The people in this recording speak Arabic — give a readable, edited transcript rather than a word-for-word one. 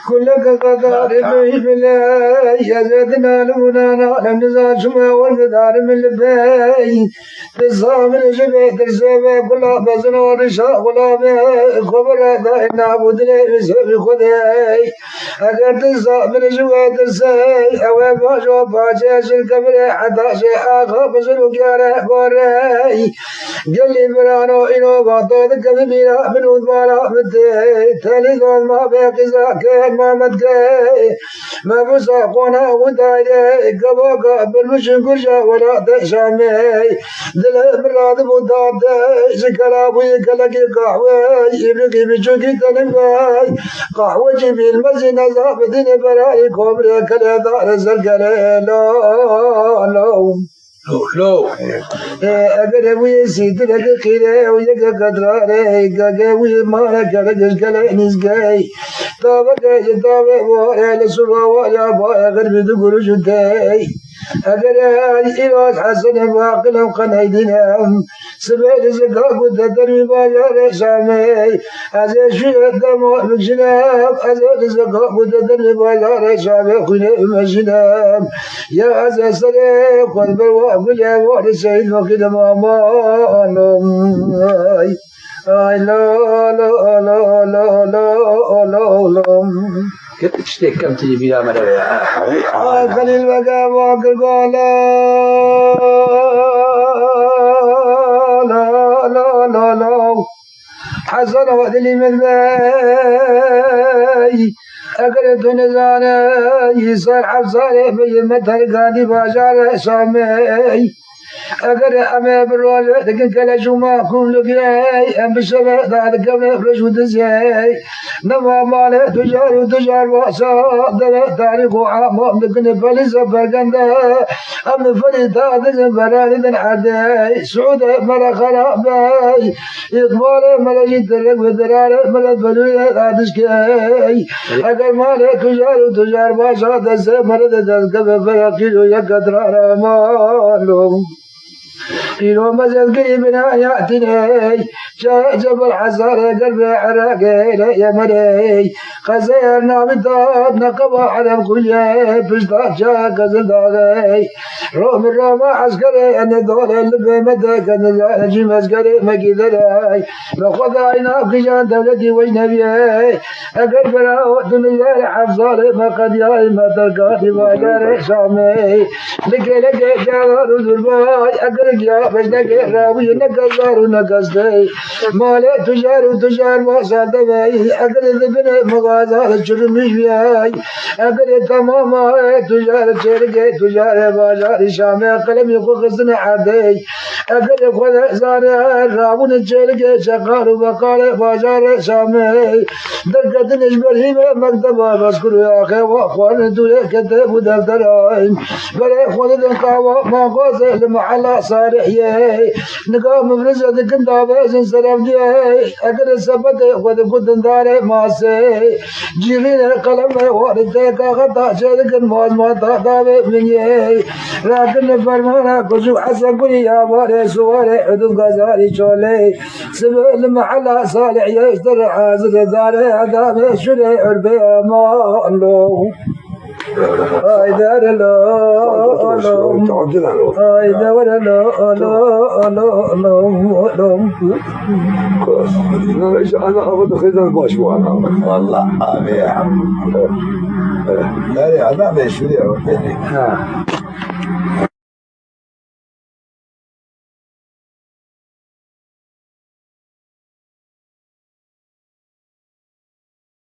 كلك قدار بلا يزدنا لونا نعلم نزال شما والقدار من الباي بالصامن جبه ترسبه كلا بزن ورشاء كلا خبر دائن عبود لبسه بخداي اگر تصامن جبه ترسي او باشو باجاش الكبر حتى شيء آخر بزنو كياره باراي قلي برانو إنو باطود كبيرا من ودبارا مدي تالي ذو ما باقي زاكي ما مدقي ما بساقونا ودايدي قباقا بالمشن كرشا ولا تشامي دل مراد مدادي شكرابي كلكي قحوي يبرقي بشوكي تنباي قحوي جيبي المزين زابدين براي كوبري كلي دار الزرقلي لو اگر وی سید لگ خیره و یک قدراره گگه وی مال کرجش کله نزگی تابه جتابه واره لسوا ویا با اگر بدو گروشتی اگر ایراز حسن واقل و قنیدینم سبیل زکا بود درمی بازار شامی از شویت دمار مکشنم از زکا بود درمی بازار شامی خونه مشنم یا از سره خود بروا بجا وارد سید وقت مامانم آی لا لا لا لا لا لا تشتيك كم تجي فيها مدوية خليل بقى واقل قال لا لا لا لا حسن وذلي من باي أقرد نزانا يسار حفصالي بيمتر قادي باشار شامي اگر امه برواز لكن كلا شو ما أكون لقياي أم بالشبه ذلك قبل رشود زياي نما ماله تجار واسا دلت تاريخ وعام لكن فلسة برقنده أم فريتا دزن براني دن حداي سعود ملا خراباي إقبال ملا جيت لك بدرار ملا بلوية هادشكاي اگر ماله تجار واسا دزن مرد دلك بفرقيلو يقدرار مالو إلو مزد قريبنا يأتني جاء جبل حزار قلب عراقي يا مري خزيرنا بالضاد نقبا على كل بشتاق جاء قزل داغي روم الروما عسكري أن دولة اللي مدك أن الجي مسكري مكيدري نخذ عينا بخشان دولتي واجنبي أقل فراوة دنيا حفظالي ما قد ياي ما تركاتي باجاري شامي لكي جاغر ذرباي أقل يا بجنك راوي نكزار ونكزدي مالي تجار وصال دبي أقل ذبن مغازال الشرمش بياي أقل تمام تجار تشركي تجار باجار شامي قلم يخو خزن عدي أقل خذ زار راون تشركي شقار وبقال باجار شامي درقة نجبري مكتبا بذكر يا أخي وأخوان دولي كتب ودفترين بلي خذ القاوة ما غازي لمحلة صالحي نقام مفرزة كندا بيزن سلام ديهي أقل السبت خذ قدن داري ماسي جيرين القلم واردتك غطا شركا ما تغطى مني لكن فرمانا كشو حسن قولي يا باري سواري حدود غزالي شولي سبع المحلة صالح يشتر حازر داري عدامي شري عربي أمانو اي دار لا اي دار لا انا ابغى خذ باش وانا والله يا عم لا عذاب شو